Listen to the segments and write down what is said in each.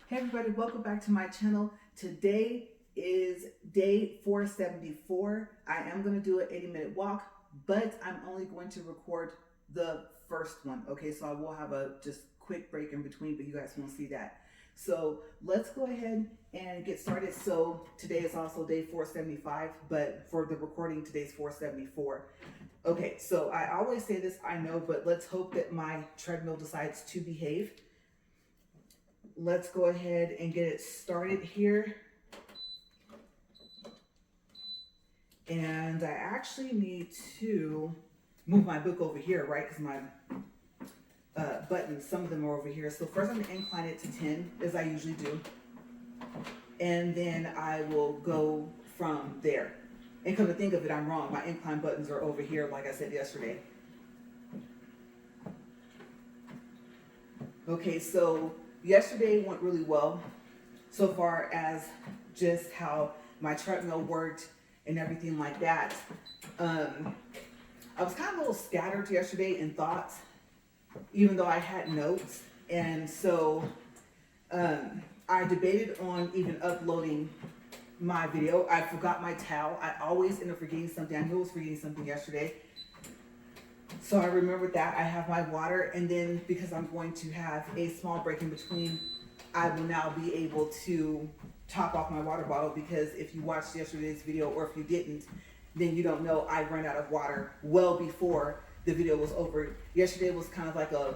Hey everybody, welcome back to my channel. Today is day 474. I am going to do an 80-minute walk, but I'm only going to record the first one. Okay, so I will have a just quick break in between, but you guys won't see that. So let's go ahead and get started. So today is also day 475, but for the recording, today's 474. Okay, so I always say this, I know, but let's hope that my treadmill decides to behave. Let's go ahead and get it started here. And I actually need to move my book over here, right? Because my buttons, some of them are over here. So first I'm going to incline it to 10, as I usually do. And then I will go from there. And come to think of it, I'm wrong. My incline buttons are over here, like I said yesterday. Okay, so yesterday went really well so far as just how my treadmill worked and everything like that. I was kind of a little scattered yesterday in thoughts, even though I had notes. And so I debated on even uploading my video. I forgot my towel. I always end up forgetting something. I knew I was forgetting something yesterday. So I remembered that. I have my water, and then because I'm going to have a small break in between, I will now be able to top off my water bottle, because if you watched yesterday's video, or if you didn't, then you don't know I ran out of water well before the video was over. Yesterday was kind of like a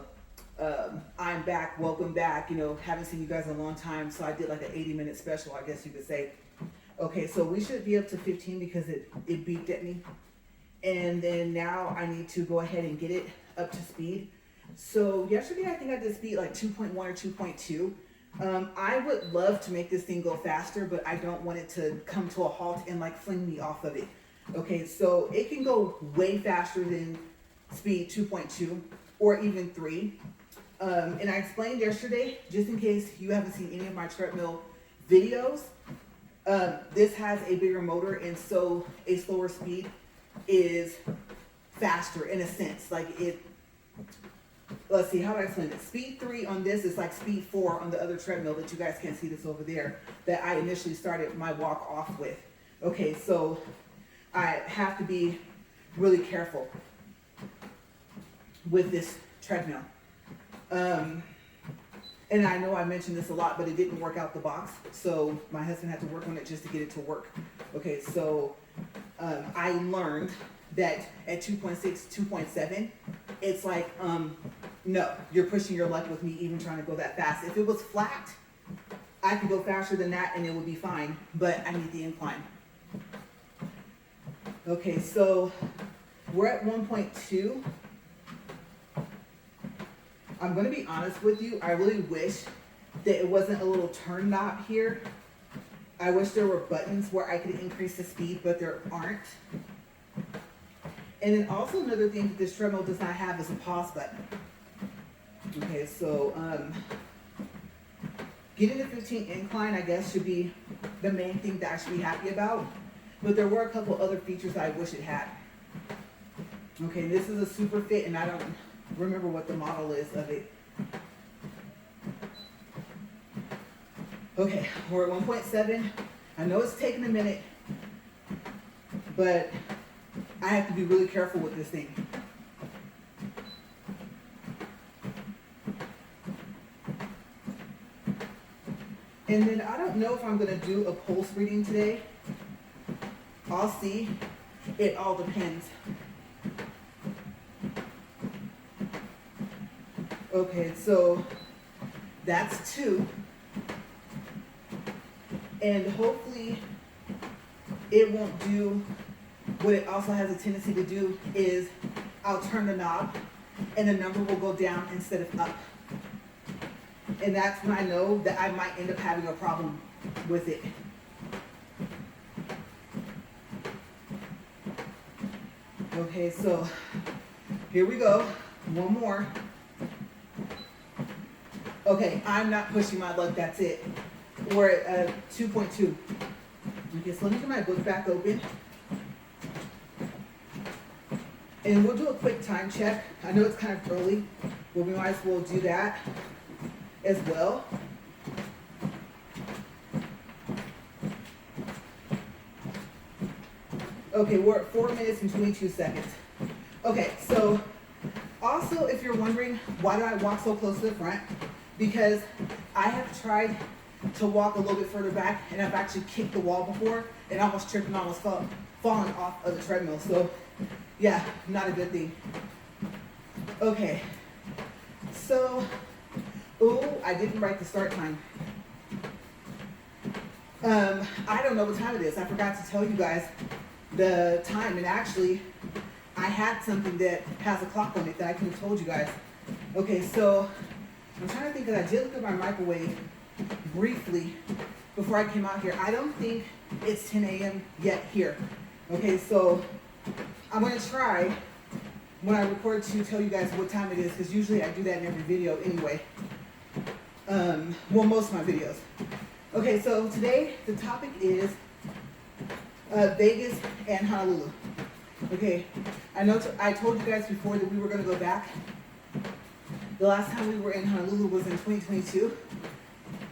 I'm back, welcome back, you know, haven't seen you guys in a long time, so I did like an 80-minute special, I guess you could say. Okay, so we should be up to 15 because it beeped at me. And then now I need to go ahead and get it up to speed. So yesterday I think I did speed like 2.1 or 2.2. I would love to make this thing go faster, but I don't want it to come to a halt and like fling me off of it. Okay, so it can go way faster than speed 2.2 or even 3. And I explained yesterday, just in case you haven't seen any of my treadmill videos, this has a bigger motor, and so a slower speed is faster in a sense. Like it, let's see, how do I explain it? Speed 3 on this is like speed 4 on the other treadmill that you guys can't see this over there, that I initially started my walk off with. Okay, so I have to be really careful with this treadmill. And I know I mentioned this a lot, but it didn't work out the box, so my husband had to work on it just to get it to work. Okay, so I learned that at 2.6, 2.7, it's like, no, you're pushing your luck with me even trying to go that fast. If it was flat, I could go faster than that and it would be fine, but I need the incline. Okay, so we're at 1.2. I'm going to be honest with you, I really wish that it wasn't a little turn knob here. I wish there were buttons where I could increase the speed, but there aren't. And then also another thing that this treadmill does not have is a pause button. Okay, so getting the 15 incline, I guess, should be the main thing that I should be happy about. But there were a couple other features I wish it had. Okay, this is a Superfit, and I don't remember what the model is of it. Okay, we're at 1.7. I know it's taking a minute, but I have to be really careful with this thing. And then I don't know if I'm going to do a pulse reading today. I'll see. It all depends. Okay, so that's 2. And hopefully it won't do what it also has a tendency to do, is I'll turn the knob and the number will go down instead of up. And that's when I know that I might end up having a problem with it. Okay, so here we go. One more. Okay, I'm not pushing my luck, that's it. We're at 2.2. Okay, so let me get my book back open. And we'll do a quick time check. I know it's kind of early, but we might as well do that as well. Okay, we're at 4 minutes and 22 seconds. Okay, so also if you're wondering why do I walk so close to the front, because I have tried to walk a little bit further back and I've actually kicked the wall before and almost tripped and almost fallen off of the treadmill. So yeah, not a good thing. Okay, so, oh, I didn't write the start time. I don't know what time it is. I forgot to tell you guys the time, and actually I had something that has a clock on it that I could have told you guys. Okay, so I'm trying to think that I did look at my microwave briefly before I came out here. I don't think it's 10 a.m. yet here. Okay, so I'm gonna try when I record to tell you guys what time it is, because usually I do that in every video anyway. Well, most of my videos. Okay, so today the topic is Vegas and Honolulu. Okay, I know I told you guys before that we were gonna go back. The last time we were in Honolulu was in 2022.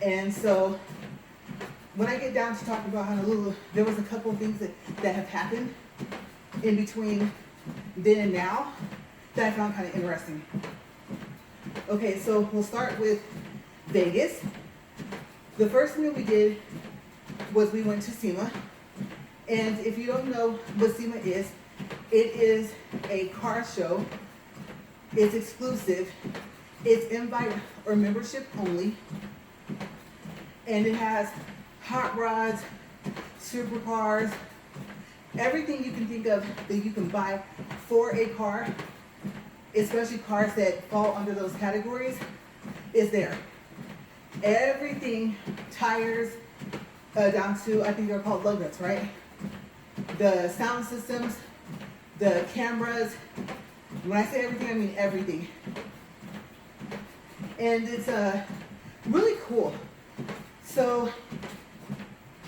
And so when I get down to talking about Honolulu, there was a couple of things that have happened in between then and now that I found kind of interesting. Okay, so we'll start with Vegas. The first thing that we did was we went to SEMA. And if you don't know what SEMA is, it is a car show. It's exclusive. It's invite or membership only. And it has hot rods, supercars, everything you can think of that you can buy for a car, especially cars that fall under those categories, is there. Everything, tires, down to, I think they're called lug nuts, right? The sound systems, the cameras. When I say everything, I mean everything. And it's really cool. So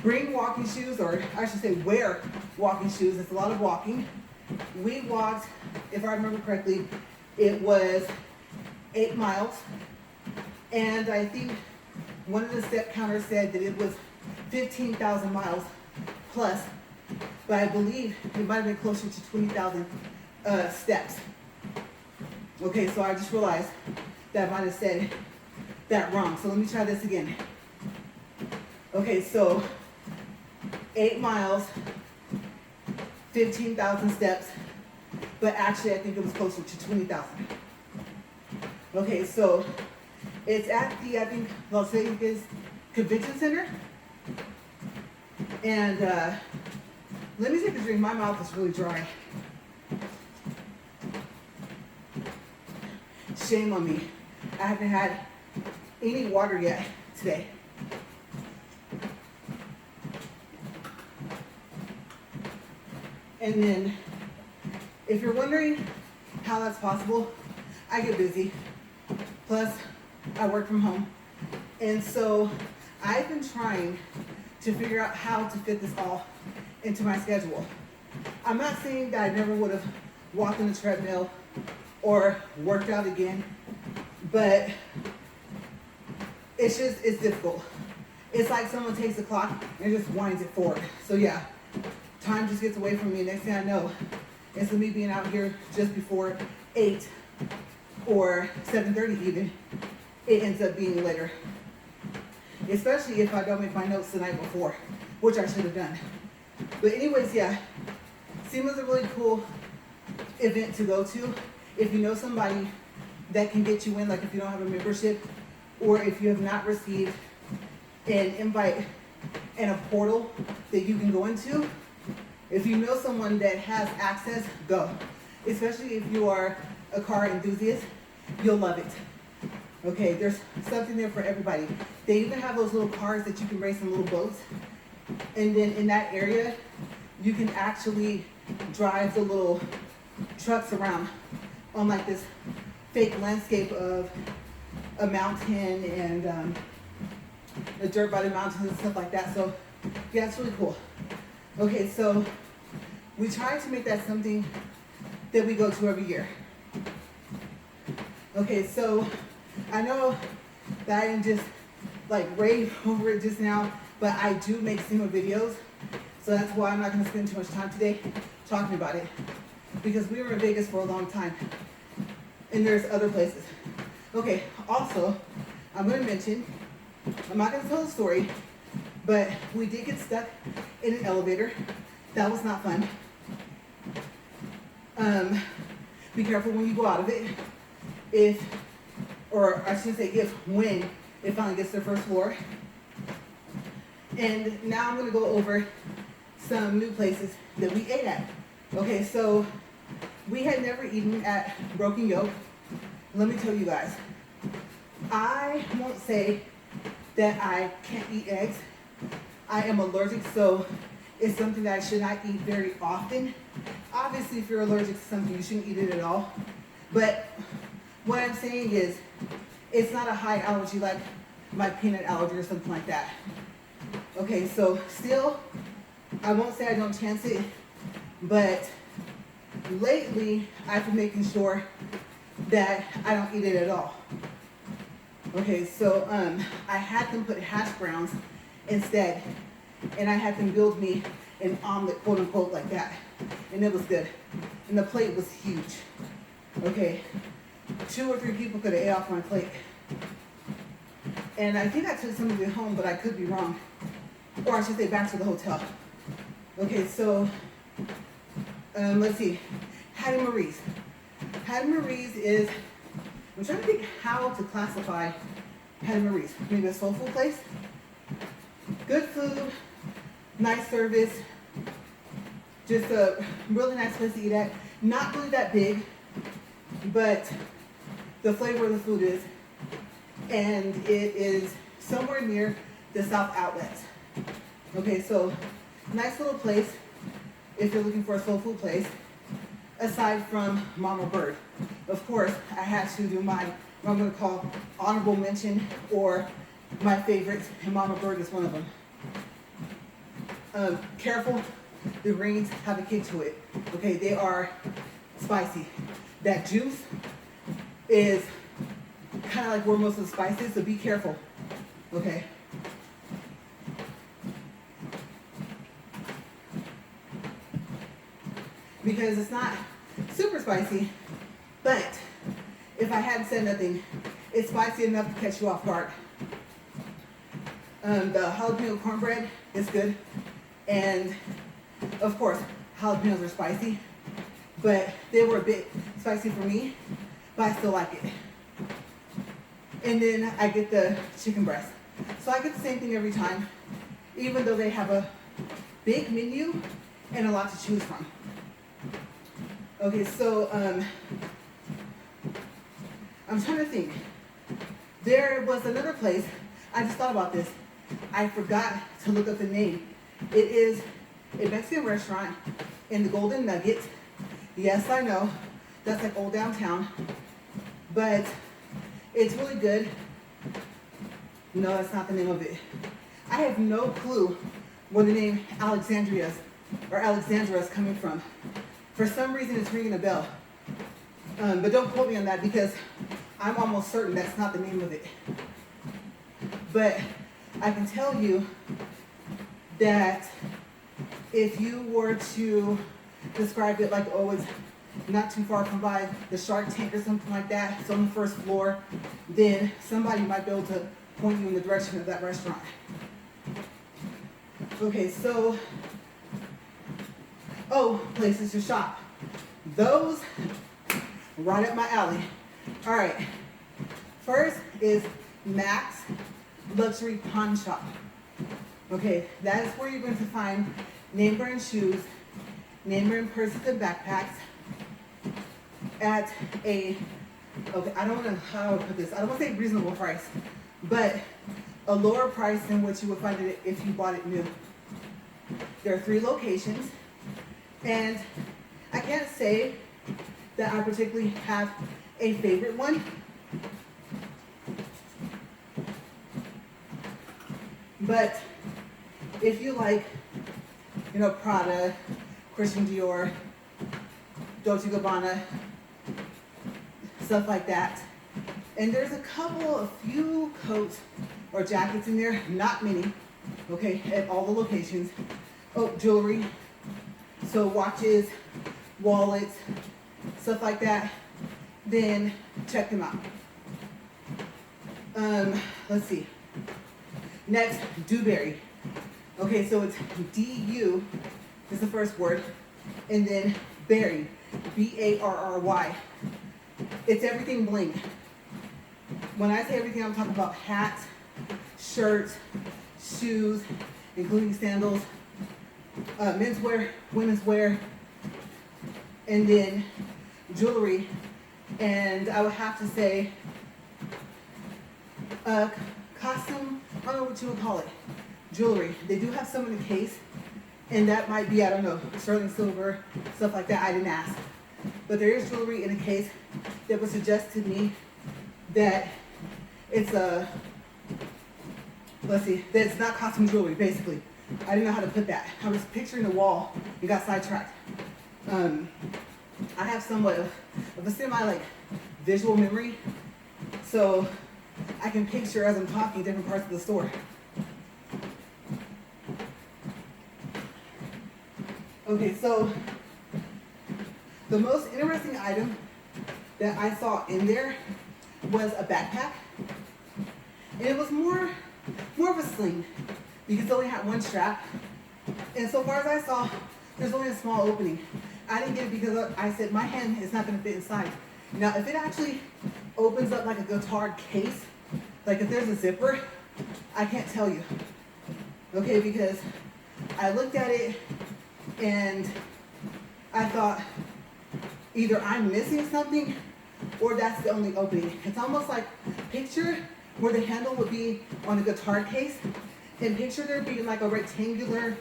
bring walking shoes, or I should say wear walking shoes. It's a lot of walking. We walked, if I remember correctly, it was 8 miles. And I think one of the step counters said that it was 15,000 miles plus, but I believe it might have been closer to 20,000 steps. Okay, so I just realized that I might have said that wrong. So let me try this again. Okay, so 8 miles, 15,000 steps, but actually I think it was closer to 20,000. Okay, so it's at the, I think, Las Vegas Convention Center. And let me take a drink. My mouth is really dry. Shame on me. I haven't had any water yet today. And then, if you're wondering how that's possible, I get busy. Plus, I work from home. And so, I've been trying to figure out how to fit this all into my schedule. I'm not saying that I never would have walked on the treadmill or worked out again, but it's difficult. It's like someone takes the clock and just winds it forward. So yeah, time just gets away from me. Next thing I know, instead of me being out here just before 8 or 7:30 even, it ends up being later. Especially if I don't make my notes the night before, which I should have done. But anyways, yeah, SEMA's a really cool event to go to. If you know somebody that can get you in, like if you don't have a membership, or if you have not received an invite and a portal that you can go into, if you know someone that has access, go. Especially if you are a car enthusiast, you'll love it. Okay, there's something there for everybody. They even have those little cars that you can race in little boats. And then in that area, you can actually drive the little trucks around on like this fake landscape of a mountain and the dirt by the mountains and stuff like that. So yeah, it's really cool. Okay, so we try to make that something that we go to every year. Okay, so I know that I didn't just like rave over it just now, but I do make SEMA videos. So that's why I'm not going to spend too much time today talking about it, because we were in Vegas for a long time and there's other places. Okay, also, I'm going to mention, I'm not going to tell the story, but we did get stuck in an elevator. That was not fun. Be careful when you go out of it. When it finally gets to the first floor. And now I'm going to go over some new places that we ate at. Okay, so we had never eaten at Broken Yoke. Let me tell you guys, I won't say that I can't eat eggs. I am allergic, so it's something that I should not eat very often. Obviously, if you're allergic to something, you shouldn't eat it at all. But what I'm saying is, it's not a high allergy like my peanut allergy or something like that. Okay, so still, I won't say I don't chance it, but lately, I've been making sure that I don't eat it at all. Okay, so I had them put hash browns instead, and I had them build me an omelet, quote unquote, like that, and it was good. And the plate was huge. Okay, 2 or 3 people could have ate off my plate. And I think I took some of it home, but I could be wrong. Or I should say back to the hotel. Okay, so let's see. Hattie Marie's. Hattie Marie's is, I'm trying to think how to classify Hattie Marie's. Maybe a soul food place. Good food, nice service, just a really nice place to eat at. Not really that big, but the flavor of the food is. And it is somewhere near the South Outlet. Okay, so nice little place if you're looking for a soul food place, aside from Mama Bird. Of course, I had to do my, what I'm going to call honorable mention, or my favorites, and Mama Bird is one of them. Careful, the greens have a kick to it. Okay, they are spicy. That juice is kind of like where most of the spice is, so be careful. Okay. Because it's not super spicy, but if I hadn't said nothing, it's spicy enough to catch you off guard. The jalapeno cornbread is good, and of course, jalapenos are spicy, but they were a bit spicy for me, but I still like it. And then I get the chicken breast. So I get the same thing every time, even though they have a big menu and a lot to choose from. Okay, so I'm trying to think. There was another place, I just thought about this. I forgot to look up the name. It is a Mexican restaurant in the Golden Nugget. Yes, I know, that's like old downtown, but it's really good. No, that's not the name of it. I have no clue where the name Alexandra is coming from. For some reason, it's ringing a bell. But don't quote me on that, because I'm almost certain that's not the name of it. But I can tell you that if you were to describe it like, oh, it's not too far from by the Shark Tank or something like that, it's on the first floor, then somebody might be able to point you in the direction of that restaurant. Okay, so, places to shop. Those, right up my alley. All right, first is Max Luxury Pawn Shop. Okay, that is where you're going to find name brand shoes, name brand purses and backpacks at a, I don't know how to put this, I don't want to say reasonable price, but a lower price than what you would find it if you bought it new. There are 3 locations, and I can't say that I particularly have a favorite one. But if you like, Prada, Christian Dior, Dolce & Gabbana, stuff like that. And there's a few coats or jackets in there, not many, okay, at all the locations. jewelry. So watches, wallets, stuff like that. Then check them out. Let's see. Next, Dewberry. Okay, so it's D-U is the first word, and then Berry, B-A-R-R-Y. It's everything bling. When I say everything, I'm talking about hats, shirts, shoes, including sandals, men's wear, women's wear, and then jewelry. And I would have to say costume, I don't know what you would call it, jewelry. They do have some in the case, and that might be, I don't know, sterling silver, stuff like that. I didn't ask. But there is jewelry in a case that would suggest to me that it's let's see, that it's not costume jewelry, basically. I didn't know how to put that. I was picturing the wall and got sidetracked. I have somewhat of a semi visual memory, so I can picture as I'm talking different parts of the store. Okay, so the most interesting item that I saw in there was a backpack, and it was more of a sling because it only had one strap. And so far as I saw, there's only a small opening. I didn't get it because I said my hand is not going to fit inside. Now, if it actually opens up like a guitar case, like if there's a zipper, I can't tell you. Okay, because I looked at it and I thought either I'm missing something or that's the only opening. It's almost like picture where the handle would be on a guitar case, and picture there being like a rectangular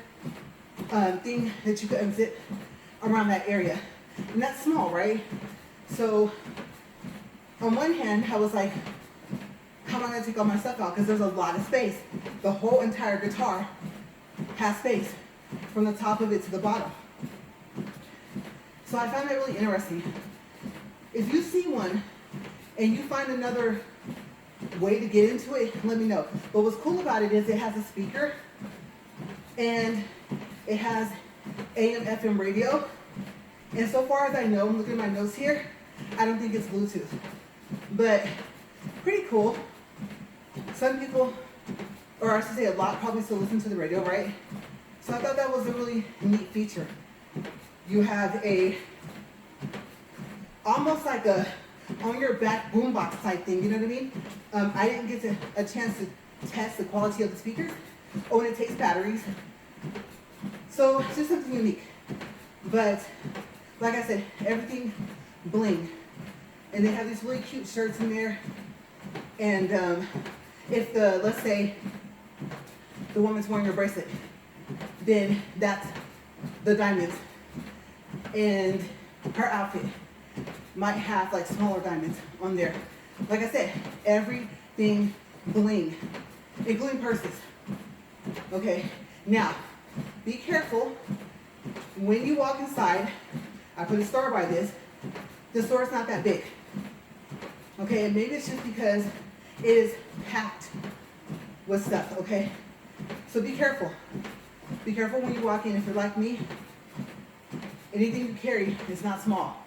thing that you could unzip around that area. And that's small, right? So on one hand, I was like, how am I gonna take all my stuff out? Because there's a lot of space. The whole entire guitar has space from the top of it to the bottom. So I found that really interesting. If you see one and you find another way to get into it, let me know. But what's cool about it is it has a speaker and it has AM, FM radio. And so far as I know, I'm looking at my notes here, I don't think it's Bluetooth. But pretty cool. Some people, or I should say a lot, probably still listen to the radio, right? So I thought that was a really neat feature. You have a, almost like a on your back boombox type thing, you know what I mean? I didn't get a chance to test the quality of the speakers. Oh, and it takes batteries. So it's just something unique. But like I said, everything bling. And they have these really cute shirts in there. And if let's say the woman's wearing a bracelet, then that's the diamonds. And her outfit might have like smaller diamonds on there. Like I said, everything bling, including purses. Okay, now be careful when you walk inside. I put a star by this. The store is not that big. Okay, and maybe it's just because it is packed with stuff. Okay, so be careful. Be careful when you walk in. If you're like me, anything you carry is not small.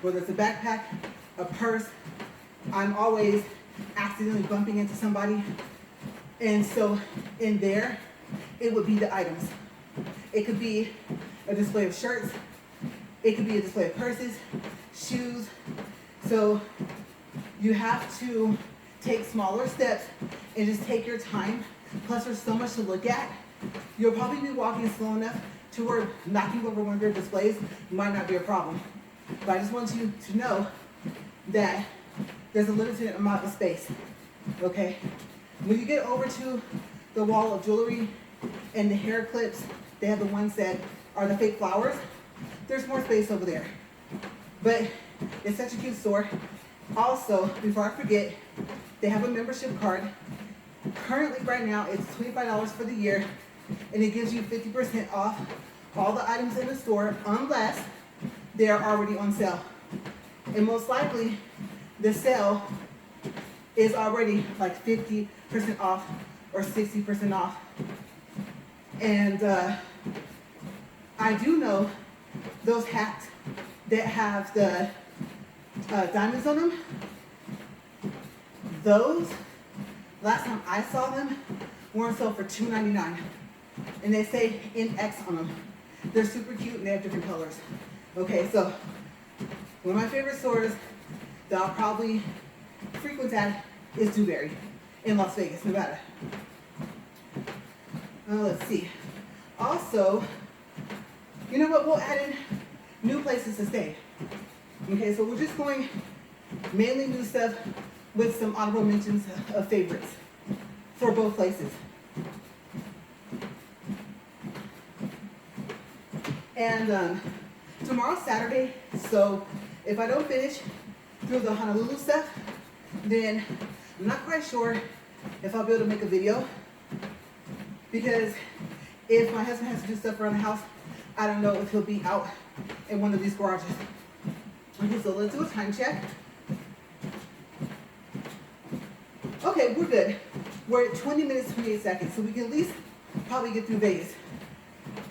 Whether it's a backpack, a purse, I'm always accidentally bumping into somebody. And so in there, it would be the items. It could be a display of shirts. It could be a display of purses, shoes. So you have to take smaller steps and just take your time. Plus there's so much to look at. You'll probably be walking slow enough to where knocking over one of their displays might not be a problem. But I just want you to know that there's a limited amount of space, okay? When you get over to the wall of jewelry and the hair clips, they have the ones that are the fake flowers, there's more space over there. But it's such a cute store. Also, before I forget, they have a membership card. Currently, right now, it's $25 for the year, and it gives you 50% off all the items in the store unless they are already on sale. And most likely, the sale is already like 50% off or 60% off. And I do know those hats that have the diamonds on them, those, last time I saw them, were on sale for $2.99. And they say NX on them. They're super cute and they have different colors. Okay, so one of my favorite stores that I'll probably frequent at is Dewberry in Las Vegas, Nevada. Let's see. Also, you know what? We'll add in new places to stay. Okay, so we're just going mainly new stuff with some honorable mentions of favorites for both places. And tomorrow's Saturday, so if I don't finish through the Honolulu stuff, then I'm not quite sure if I'll be able to make a video, because if my husband has to do stuff around the house, I don't know if he'll be out in one of these garages. Okay, so let's do a time check. Okay, we're good. We're at 20 minutes, 28 seconds, so we can at least probably get through Vegas.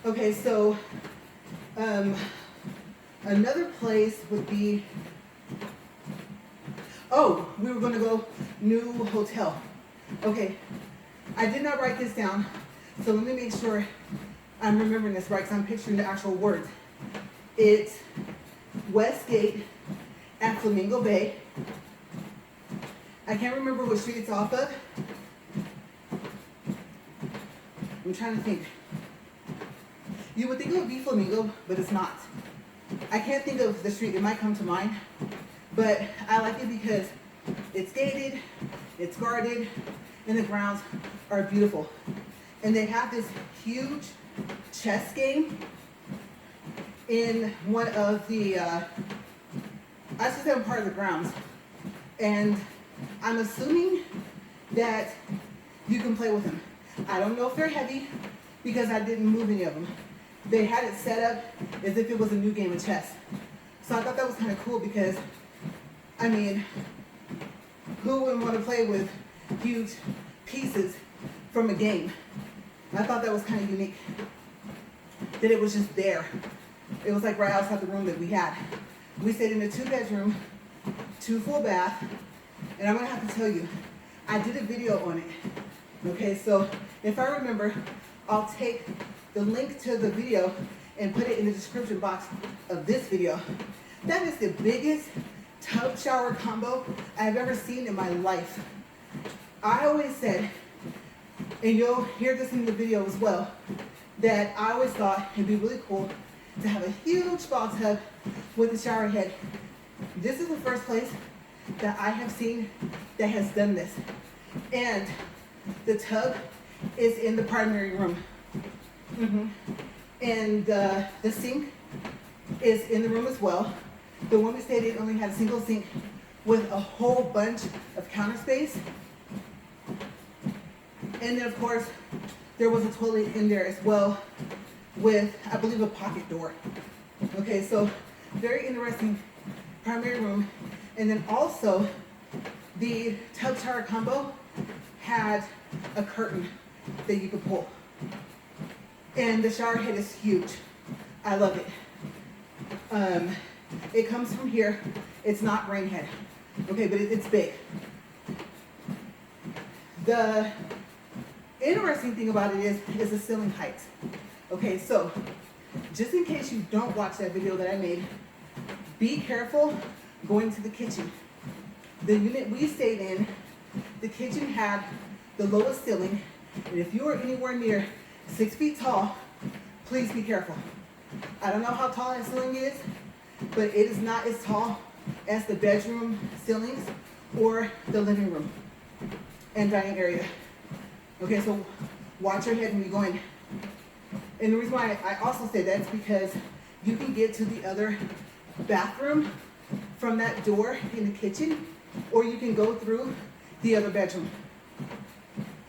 Okay, so another place would be, oh, we were going to go new hotel. Okay, I did not write this down, so let me make sure I'm remembering this right, because I'm picturing the actual words. It's Westgate at Flamingo Bay. I can't remember what street it's off of. I'm trying to think. You would think it would be Flamingo, but it's not. I can't think of the street. It might come to mind, but I like it because it's gated, it's guarded, and the grounds are beautiful. And they have this huge chess game in one of the, I should say part of the grounds. And I'm assuming that you can play with them. I don't know if they're heavy because I didn't move any of them. They had it set up as if it was a new game of chess. So I thought that was kind of cool because, I mean, who wouldn't want to play with huge pieces from a game? I thought that was kind of unique, that it was just there. It was like right outside the room that we had. We stayed in a 2-bedroom, 2 full bath, and I'm gonna have to tell you, I did a video on it. Okay, so if I remember, I'll take the link to the video and put it in the description box of this video. That is the biggest tub shower combo I've ever seen in my life. I always said, and you'll hear this in the video as well, that I always thought it'd be really cool to have a huge spa tub with a shower head. This is the first place that I have seen that has done this. And the tub is in the primary room. And the sink is in the room as well. The one we stayed in only had a single sink with a whole bunch of counter space. And then of course, there was a toilet in there as well with, I believe, a pocket door. Okay, so very interesting primary room. And then also the tub shower combo had a curtain that you could pull. And the shower head is huge. I love it. It comes from here. It's not rain head. Okay, but it's big. The interesting thing about it is the ceiling height. Okay, so just in case you don't watch that video that I made, be careful going to the kitchen. The unit we stayed in, the kitchen had the lowest ceiling, and if you are anywhere near 6 feet tall, please be careful. I don't know how tall that ceiling is, but it is not as tall as the bedroom ceilings or the living room and dining area. Okay, so watch your head when you go in. And the reason why I also say that is because you can get to the other bathroom from that door in the kitchen, or you can go through the other bedroom.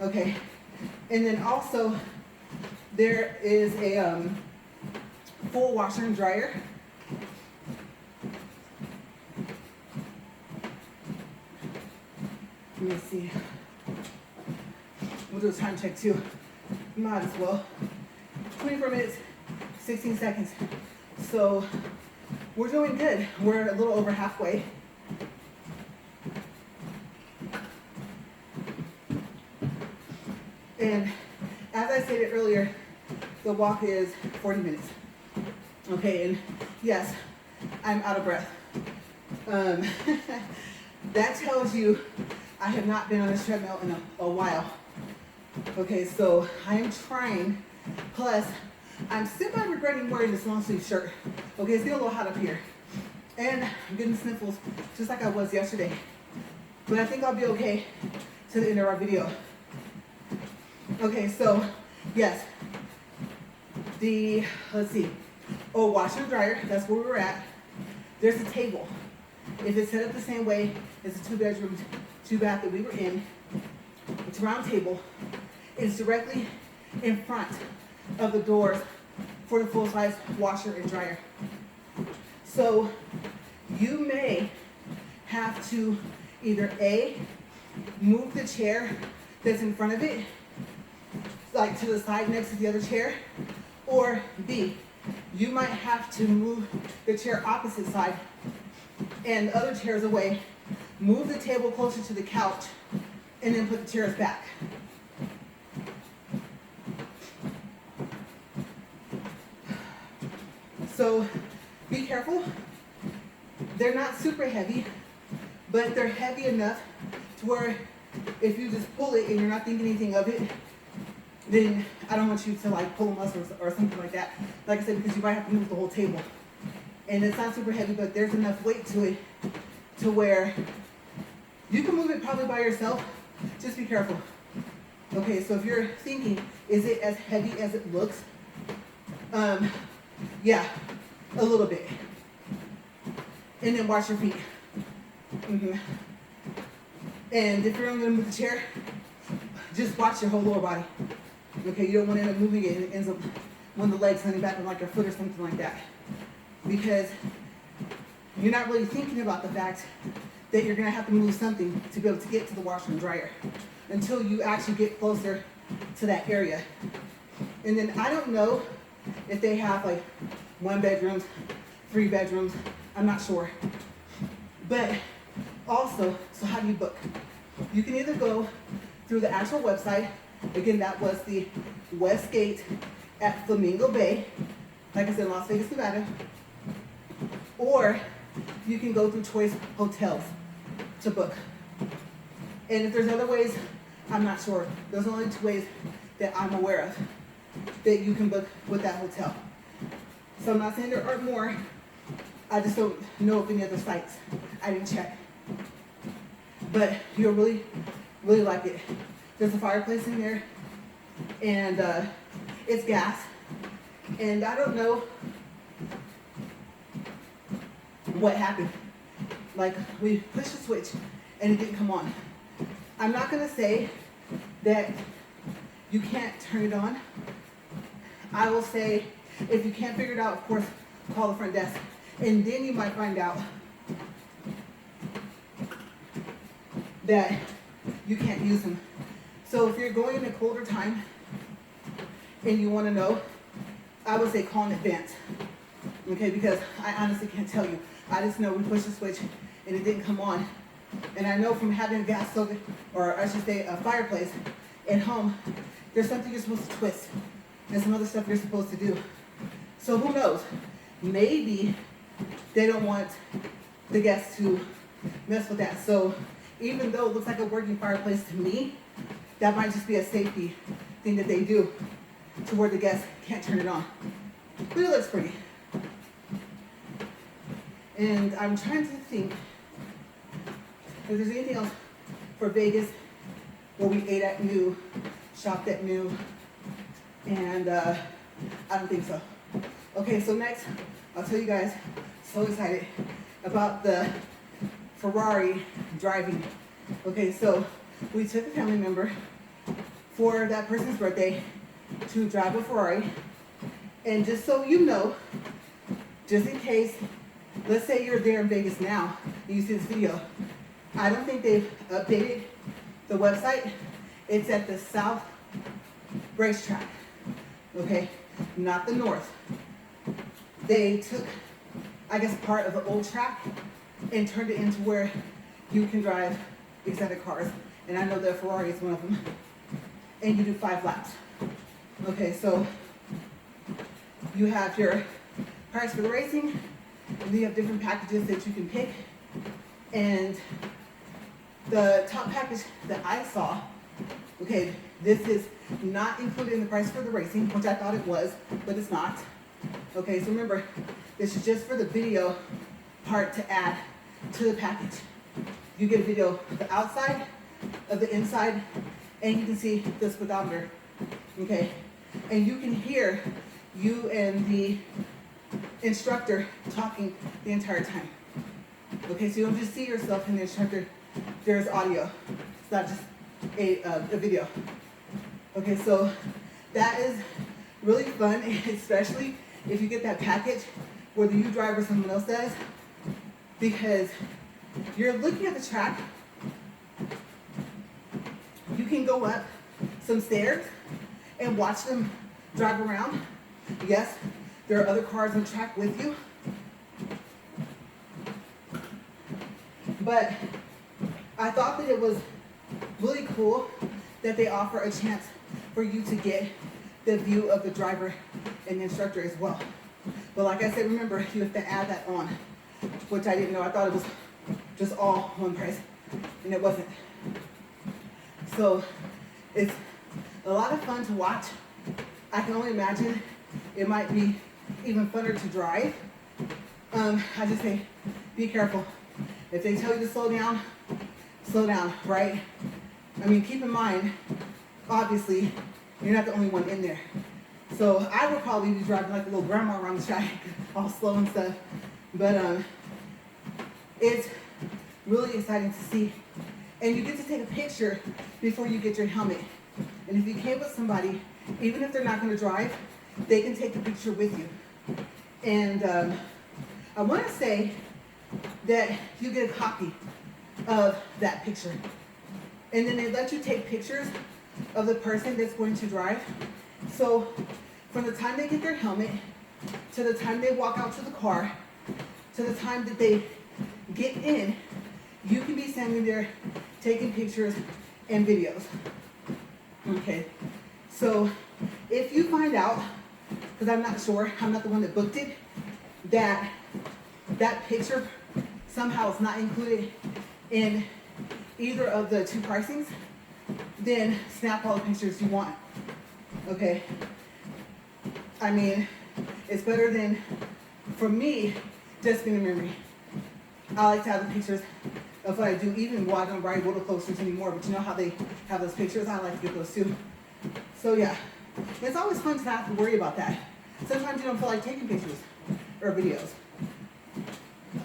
Okay, and then also there is a full washer and dryer. Let me see. We'll do a time check too. Might as well. 24 minutes, 16 seconds. So we're doing good. We're a little over halfway. And as I stated earlier, the walk is 40 minutes. Okay, and yes, I'm out of breath. That tells you I have not been on this treadmill in a while. Okay, so I am trying. Plus, I'm semi-regretting wearing this long sleeve shirt. Okay, it's getting a little hot up here. And I'm getting sniffles just like I was yesterday. But I think I'll be okay to the end of our video. Okay, so yes, let's see. Oh, washer and dryer, that's where we were at. There's a table. If it's set up the same way as the 2-bedroom, 2-bath that we were in, it's a round table. It's directly in front of the doors for the full-size washer and dryer. So you may have to either A, move the chair that's in front of it, like to the side next to the other chair, or B, you might have to move the chair opposite side and other chairs away, move the table closer to the couch, and then put the chairs back. So be careful. They're not super heavy, but they're heavy enough to where if you just pull it and you're not thinking anything of it, then I don't want you to like pull a muscle or something like that. Like I said, because you might have to move the whole table. And it's not super heavy, but there's enough weight to it to where you can move it probably by yourself. Just be careful. Okay, so if you're thinking, is it as heavy as it looks? Yeah, a little bit. And then wash your feet. And if you're only gonna move the chair, just watch your whole lower body. Okay, you don't want to end up moving it and it ends up one of the legs landing back on like your foot or something like that. Because you're not really thinking about the fact that you're gonna have to move something to be able to get to the washer and dryer until you actually get closer to that area. And then I don't know if they have like 1 bedrooms, 3 bedrooms, I'm not sure. But also, so how do you book? You can either go through the actual website. Again, that was the Westgate at Flamingo Bay, like I said, Las Vegas, Nevada. Or you can go through Choice Hotels to book. And if there's other ways, I'm not sure. Those are only 2 ways that I'm aware of that you can book with that hotel. So I'm not saying there aren't more. I just don't know of any other sites. I didn't check. But you'll really, really like it. There's a fireplace in there, and it's gas. And I don't know what happened. Like, we pushed the switch, and it didn't come on. I'm not gonna say that you can't turn it on. I will say, if you can't figure it out, of course, call the front desk. And then you might find out that you can't use them. So if you're going in a colder time and you want to know, I would say call in advance. Okay, because I honestly can't tell you. I just know we pushed the switch and it didn't come on. And I know from having a gas stove, or I should say a fireplace at home, there's something you're supposed to twist and some other stuff you're supposed to do. So who knows? Maybe they don't want the guests to mess with that. So even though it looks like a working fireplace to me, that might just be a safety thing that they do to where the guests can't turn it on. But it looks pretty. And I'm trying to think if there's anything else for Vegas where we ate at New, shopped at New, and I don't think so. Okay, so next, I'll tell you guys, so excited about the Ferrari driving. Okay, so we took a family member for that person's birthday to drive a Ferrari. And just so you know, just in case, let's say you're there in Vegas now and you see this video, I don't think they've updated the website. It's at the South Racetrack, okay? Not the North. they took, I guess, part of the old track and turned it into where you can drive exotic cars. And I know that Ferrari is one of them. And you do 5 laps. Okay, so you have your price for the racing, and then you have different packages that you can pick. And the top package that I saw, okay, this is not included in the price for the racing, which I thought it was, but it's not. Okay, so remember, this is just for the video part to add to the package. You get a video of the outside, of the inside, and you can see the speedometer, okay? And you can hear you and the instructor talking the entire time. Okay, so you don't just see yourself in the instructor, there's audio. It's not just a video. Okay, so that is really fun, especially if you get that package, whether you drive or someone else does, because you're looking at the track. You can go up some stairs and watch them drive around. Yes, there are other cars on the track with you. But I thought that it was really cool that they offer a chance for you to get the view of the driver and the instructor as well. But like I said, remember, you have to add that on, which I didn't know. I thought it was just all one price, and it wasn't. So it's a lot of fun to watch. I can only imagine it might be even funner to drive. I just say, be careful. If they tell you to slow down, right? I mean, keep in mind, obviously, you're not the only one in there. So I would probably be driving like a little grandma around the track, all slow and stuff. But it's really exciting to see. And you get to take a picture before you get your helmet. And if you came with somebody, even if they're not going to drive, they can take the picture with you. And I want to say that you get a copy of that picture. And then they let you take pictures of the person that's going to drive. So from the time they get their helmet, to the time they walk out to the car, to the time that they get in, you can be standing there taking pictures and videos. Okay, so if you find out, because I'm not sure, I'm not the one that booked it, that that picture somehow is not included in either of the 2 pricings, then snap all the pictures you want. Okay, I mean, it's better than, for me, just being a memory. I like to have the pictures of what I do, even while I don't ride roller coasters anymore, but you know how they have those pictures? I like to get those too. So yeah, it's always fun to not have to worry about that. Sometimes you don't feel like taking pictures or videos.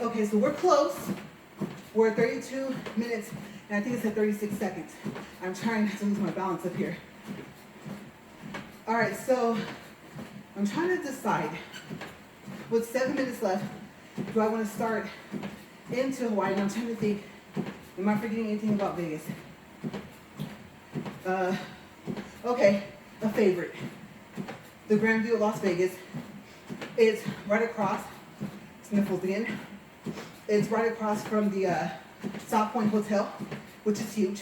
Okay, so we're close. We're at 32 minutes, and I think it's at 36 seconds. I'm trying not to lose my balance up here. All right, so I'm trying to decide, with 7 minutes left, do I want to start into Hawaii? And I'm trying to think, am I forgetting anything about Vegas? Okay, a favorite. The Grand View of Las Vegas. It's right across, sniffles again. It's right across from the South Point Hotel, which is huge.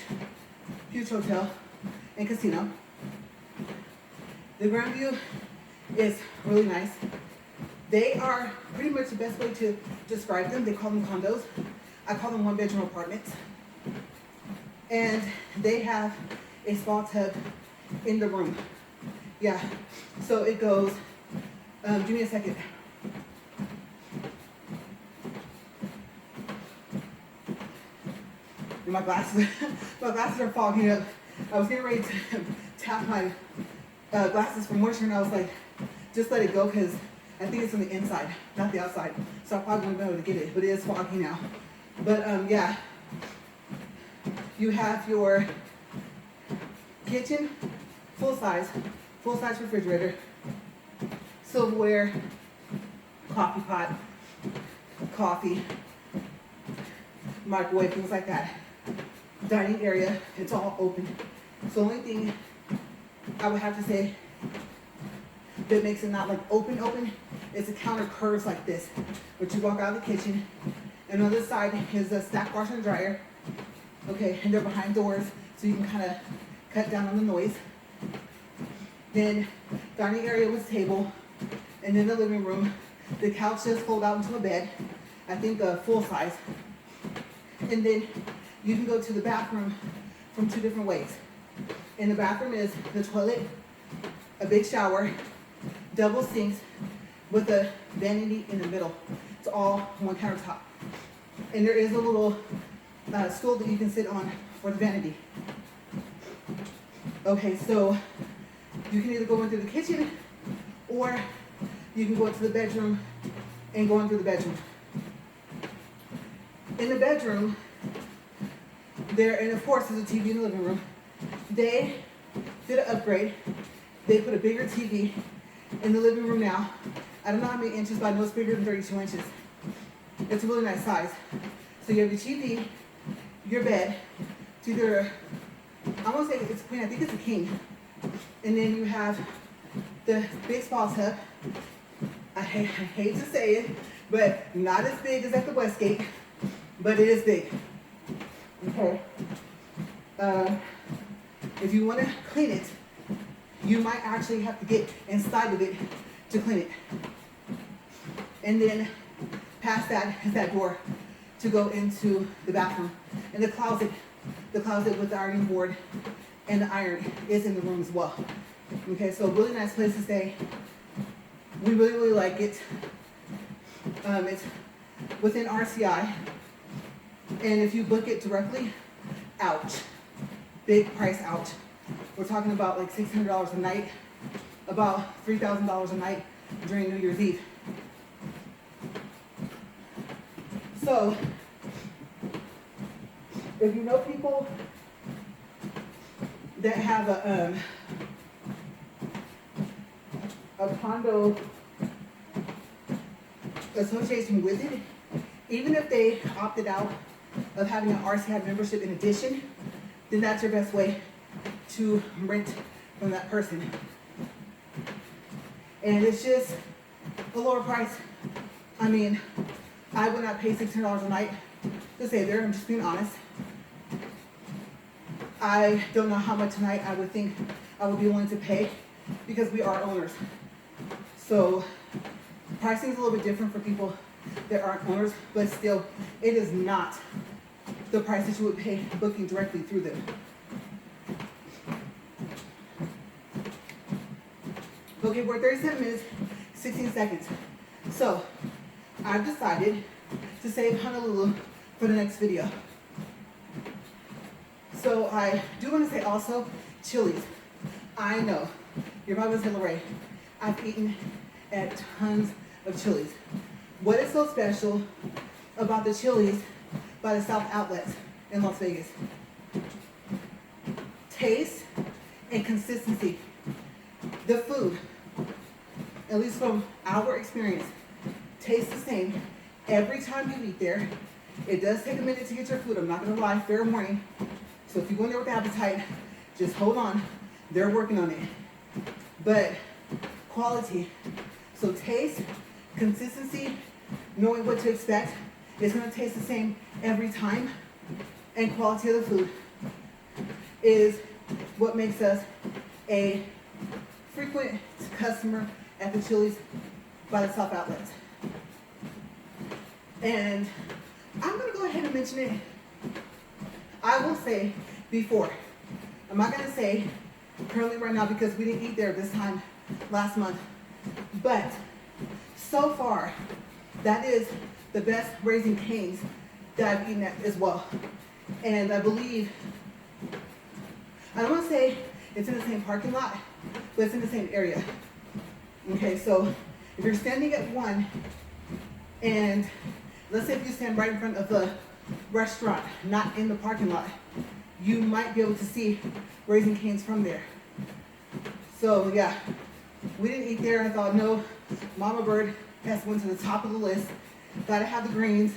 Huge hotel and casino. The Grand View is really nice. They are pretty much the best way to describe them. They call them condos. I call them 1-bedroom apartments. And they have a spa tub in the room. Yeah, so it goes, give me a second. And my glasses are fogging up. I was getting ready to tap my glasses for moisture, and I was like, just let it go, because I think it's on the inside, not the outside. So I probably won't be able to get it, but it is foggy now. But yeah, you have your kitchen, full-size refrigerator, silverware, coffee pot, coffee, microwave, things like that. Dining area, it's all open. So the only thing I would have to say that makes it not like open It's a counter curves like this, but you walk out of the kitchen, and on this side is a stack washer and dryer. Okay, and they're behind doors, so you can kind of cut down on the noise. Then dining area with table, and then the living room. The couch does fold out into a bed, I think a full size. And then you can go to the bathroom from two different ways. In the bathroom is the toilet, a big shower, double sinks with a vanity in the middle. It's all one countertop. And there is a little stool that you can sit on for the vanity. Okay, so you can either go into the kitchen or you can go into the bedroom and go into the bedroom. In the bedroom, and of course there's a TV in the living room. They did an upgrade. They put a bigger TV in the living room now. I don't know how many inches, but I know it's bigger than 32 inches. It's a really nice size. So you have your TV, your bed. It's either, I won't say it's a queen, I think it's a king. And then you have the big spa tub. I hate to say it, but not as big as at the Westgate, but it is big. Okay. If you want to clean it, you might actually have to get inside of it to clean it. And then past that is that door to go into the bathroom. And the closet with the ironing board and the iron is in the room as well. Okay, so really nice place to stay. We really, really like it. It's within RCI. And if you book it directly, ouch. Big price out. We're talking about like $600 a night, about $3,000 a night during New Year's Eve. So, if you know people that have a condo association with it, even if they opted out of having an RCI membership in addition, then that's your best way to rent from that person. And it's just a lower price. I mean, I would not pay $600 a night to stay there. I'm just being honest. I don't know how much a night I would think I would be willing to pay because we are owners. So pricing is a little bit different for people that aren't owners, but still, it is not the price that you would pay booking directly through them. Okay, we're 37 minutes, 16 seconds. So, I've decided to save Honolulu for the next video. So, I do want to say also, Chili's. I know, you're probably going to say, LaRae, I've eaten at tons of Chili's. What is so special about the Chili's by the South Outlets in Las Vegas? Taste and consistency. The food, at least from our experience, tastes the same every time you eat there. It does take a minute to get your food, I'm not gonna lie, fair warning. So if you go in there with appetite, just hold on, they're working on it. But quality, so taste, consistency, knowing what to expect, it's gonna taste the same every time, and quality of the food is what makes us a frequent customer at the Chili's by the South Outlets. And I'm gonna go ahead and mention it. I will say before. I'm not gonna say currently right now because we didn't eat there this time last month. But so far, that is the best Raising Cane's that I've eaten at as well. And I believe, I don't want to say it's in the same parking lot, but it's in the same area. Okay, so if you're standing at one, and let's say if you stand right in front of the restaurant, not in the parking lot, you might be able to see Raising Cane's from there. So yeah, we didn't eat there. I thought, no, Mama Bird has went to the top of the list. Gotta have the greens.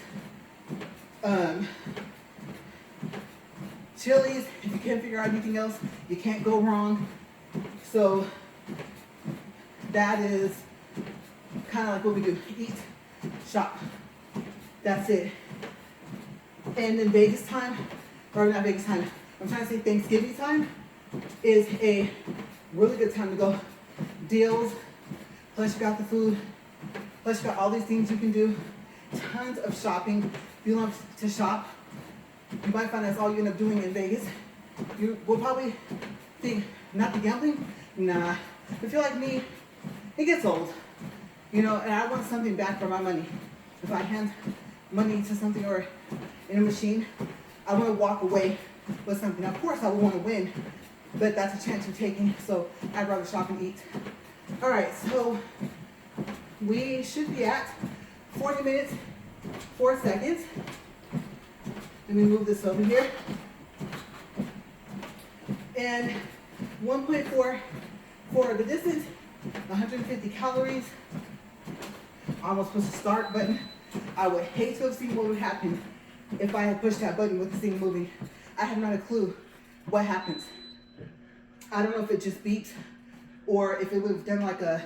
Chili's, if you can't figure out anything else, you can't go wrong. So that is kind kind of like what we do, eat, shop. That's it. And then Vegas time, or not Vegas time, I'm trying to say Thanksgiving time is a really good time to go. Deals, plus you got the food, plus you got all these things you can do. Tons of shopping. If you love to shop, you might find that's all you end up doing in Vegas. You will probably think, not the gambling, nah. If you're like me, it gets old, you know, and I want something back for my money. If I hand money to something or in a machine, I want to walk away with something. Now, of course, I would want to win, but that's a chance you're taking, so I'd rather shop and eat. All right, so we should be at 40 minutes, 4 seconds. Let me move this over here. And 1.4 for the distance, 150 calories. Almost pushed the start button. I would hate to have seen what would happen if I had pushed that button with this thing moving. I have not a clue what happens. I don't know if it just beeped or if it would have done like a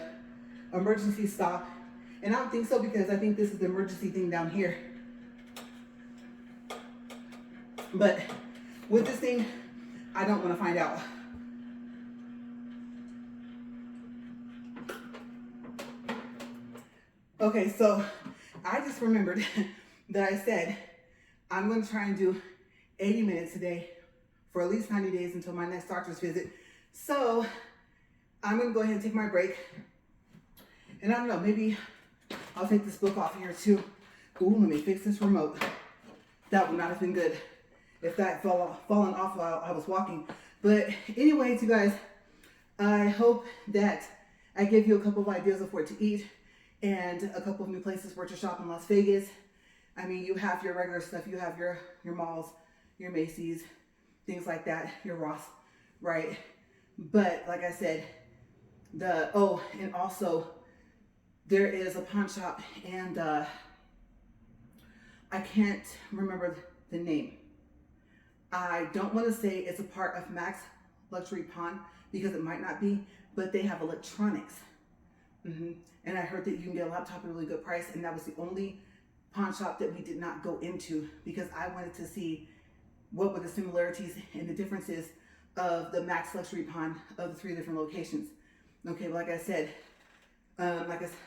emergency stop. And I don't think so, because I think this is the emergency thing down here. But with this thing, I don't want to find out. Okay, so I just remembered that I said I'm going to try and do 80 minutes a day for at least 90 days until my next doctor's visit. So I'm going to go ahead and take my break. And I don't know, maybe I'll take this book off here too. Ooh, let me fix this remote. That would not have been good if that fallen off while I was walking. But anyways, you guys, I hope that I gave you a couple of ideas of where to eat and a couple of new places where to shop in Las Vegas. I mean, you have your regular stuff. You have your malls, your Macy's, things like that, your Ross, right? But like I said, and also there is a pawn shop, and I can't remember the name. I don't want to say it's a part of Max Luxury Pawn, because it might not be, but they have electronics. And I heard that you can get a laptop at a really good price, and that was the only pawn shop that we did not go into, because I wanted to see what were the similarities and the differences of the Max Luxury Pawn of the 3 different locations. Okay, like I said,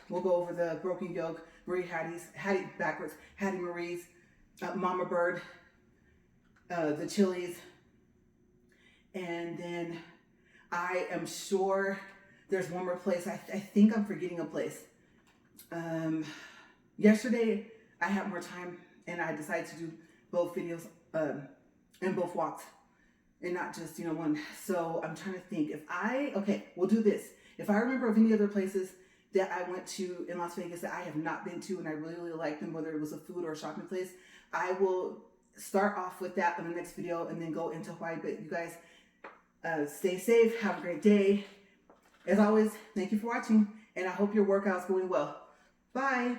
we'll go over the Broken Yoke, Hattie Marie's, Mama Bird, the Chili's, and then I am sure there's one more place. I think I'm forgetting a place. Yesterday I had more time, and I decided to do both videos and both walks, and not just one. So I'm trying to think we'll do this. If I remember of any other places that I went to in Las Vegas that I have not been to and I really, really like them, whether it was a food or a shopping place, I will start off with that in the next video and then go into Hawaii. But you guys, stay safe, have a great day. As always, thank you for watching, and I hope your workout's going well. Bye.